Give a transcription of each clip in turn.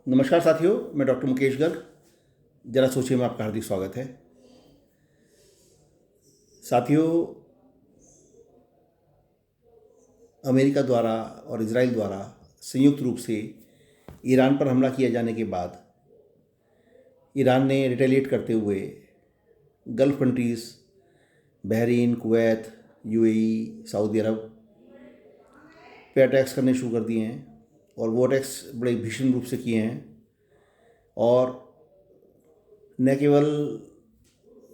नमस्कार साथियों, मैं डॉक्टर मुकेश गर्ग। जरा सोचिए में आपका हार्दिक स्वागत है। साथियों, अमेरिका द्वारा और इजराइल द्वारा संयुक्त रूप से ईरान पर हमला किए जाने के बाद ईरान ने रिटेलिएट करते हुए gulf countries Bahrain, Kuwait, UAE, Saudi Arab पे अटैक्स करने शुरू कर दिए हैं और वो अटैक्स बड़े भीषण रूप से किए हैं। और न केवल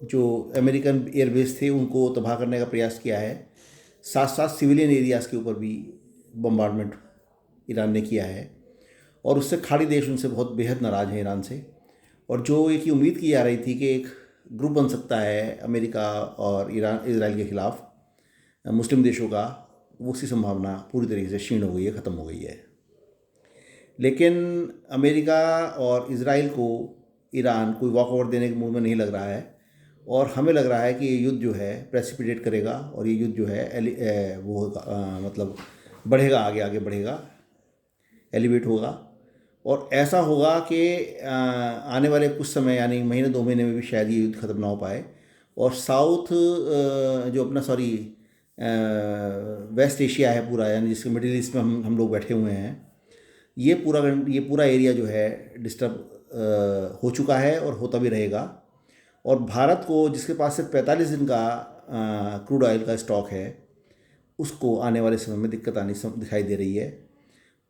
जो अमेरिकन एयरबेस थे उनको तबाह करने का प्रयास किया है, साथ साथ सिविलियन एरियाज़ के ऊपर भी बम्बार्डमेंट ईरान ने किया है। और उससे खाड़ी देश उनसे बहुत बेहद नाराज़ हैं ईरान से। और जो एक ही उम्मीद की जा रही थी कि एक ग्रुप बन सकता है अमेरिका और ईरान इजराइल के ख़िलाफ़ मुस्लिम देशों का, वो उसकी संभावना पूरी तरीके से क्षीण हो गई है, ख़त्म हो गई है। लेकिन अमेरिका और इजराइल को ईरान कोई वॉक ओवर देने के मूड में नहीं लग रहा है और हमें लग रहा है कि ये युद्ध जो है प्रेसिपिटेट करेगा और ये युद्ध जो है मतलब बढ़ेगा, आगे आगे बढ़ेगा, एलिवेट होगा। और ऐसा होगा कि आने वाले कुछ समय यानी महीने 2 महीने में भी शायद ये युद्ध ख़त्म ना हो पाए और साउथ जो अपना वेस्ट एशिया है पूरा, यानी जिसके मिडिल ईस्ट में हम लोग बैठे हुए हैं, ये पूरा एरिया जो है डिस्टर्ब हो चुका है और होता भी रहेगा। और भारत को, जिसके पास सिर्फ 45 दिन का क्रूड ऑयल का स्टॉक है, उसको आने वाले समय में दिक्कत आनी दिखाई दे रही है।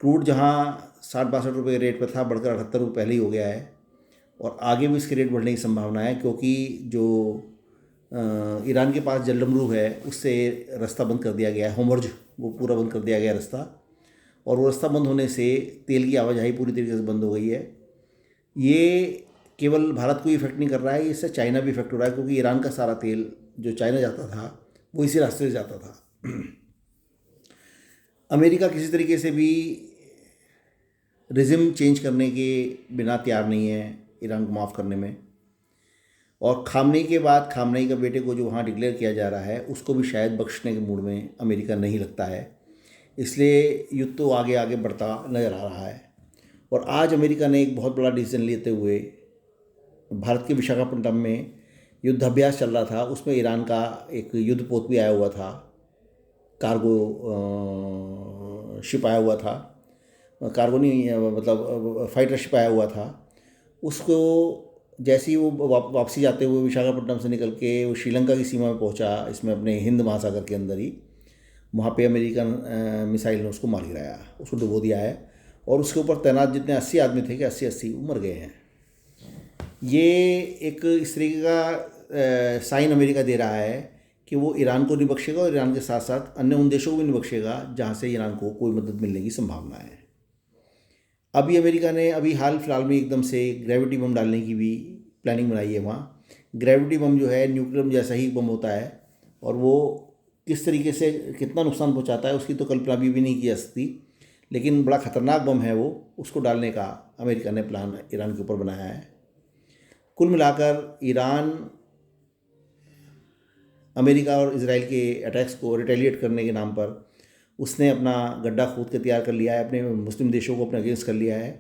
क्रूड जहां 60-62 रुपये के रेट पर था, बढ़कर 78 रुपये पहले ही हो गया है और आगे भी इसके रेट बढ़ने की संभावना है, क्योंकि जो ईरान के पास जलडमरू है उससे रास्ता बंद कर दिया गया है, होमर्ज, वो पूरा बंद कर दिया गया रास्ता। और वो रास्ता बंद होने से तेल की आवाजाही पूरी तरीके से बंद हो गई है। ये केवल भारत को इफेक्ट नहीं कर रहा है, इससे चाइना भी इफेक्ट हो रहा है, क्योंकि ईरान का सारा तेल जो चाइना जाता था वो इसी रास्ते से जाता था। अमेरिका किसी तरीके से भी रिजिम चेंज करने के बिना तैयार नहीं है ईरान को माफ़ करने में। और खामनेई के बाद खामनेई का बेटे को जो वहाँ डिक्लेयर किया जा रहा है उसको भी शायद बख्शने के मूड में अमेरिका नहीं लगता है। इसलिए युद्ध तो आगे आगे बढ़ता नज़र आ रहा है। और आज अमेरिका ने एक बहुत बड़ा डिसीजन लेते हुए भारत के विशाखापट्टनम में युद्धाभ्यास चल रहा था, उसमें ईरान का एक युद्धपोत भी आया हुआ था, कार्गो शिप आया हुआ था, कार्गो नहीं मतलब फाइटर शिप आया हुआ था। उसको जैसे ही वो वापसी जाते हुए विशाखापट्टनम से निकल के वो श्रीलंका की सीमा में पहुंचा, इसमें अपने हिंद महासागर के अंदर ही, वहाँ पे अमेरिकन मिसाइल ने उसको मार गिराया, उसको डुबो दिया है। और उसके ऊपर तैनात जितने 80 आदमी थे कि 80 मर गए हैं। ये एक इस तरीके का साइन अमेरिका दे रहा है कि वो ईरान को नहीं बख्शेगा और ईरान के साथ साथ अन्य उन देशों को भी नहीं बख्शेगा जहाँ से ईरान को कोई मदद मिलने की संभावना है। अभी अमेरिका ने हाल फिलहाल में एकदम से ग्रेविटी बम डालने की भी प्लानिंग बनाई है वहाँ। ग्रेविटी बम जो है न्यूक्लियर जैसा ही बम होता है और वो किस तरीके से कितना नुकसान पहुँचाता है उसकी तो कल्पना भी नहीं की जा सकती, लेकिन बड़ा ख़तरनाक बम है वो। उसको डालने का अमेरिका ने प्लान ईरान के ऊपर बनाया है। कुल मिलाकर ईरान अमेरिका और इजराइल के अटैक्स को रिटेलिएट करने के नाम पर उसने अपना गड्ढा खोद के तैयार कर लिया है, अपने मुस्लिम देशों को अपने अगेंस्ट कर लिया है।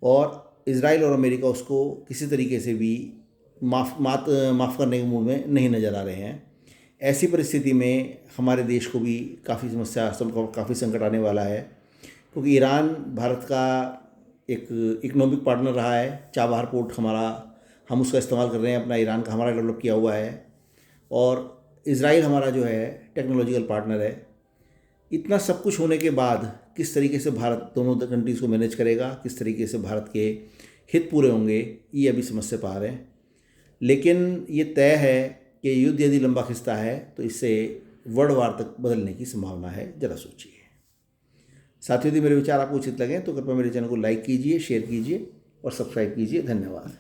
और इजराइल और अमेरिका उसको किसी तरीके से भी माफ़ करने के मूड में नहीं नज़र आ रहे हैं। ऐसी परिस्थिति में हमारे देश को भी काफ़ी काफ़ी संकट आने वाला है, क्योंकि ईरान भारत का एक इकोनॉमिक पार्टनर रहा है। चाबहार पोर्ट हमारा, हम उसका इस्तेमाल कर रहे हैं अपना, ईरान का हमारा डेवलप किया हुआ है। और इजराइल हमारा जो है टेक्नोलॉजिकल पार्टनर है। इतना सब कुछ होने के बाद किस तरीके से भारत दोनों कंट्रीज़ को मैनेज करेगा, किस तरीके से भारत के हित पूरे होंगे, ये अभी समझ से पार है। लेकिन ये तय है कि युद्ध यदि लंबा खिंचता है तो इससे वर्ल्ड वार तक बदलने की संभावना है। ज़रा सोचिए साथियों, यदि मेरे विचार आपको उचित लगे तो कृपया मेरे चैनल को लाइक कीजिए, शेयर कीजिए और सब्सक्राइब कीजिए। धन्यवाद।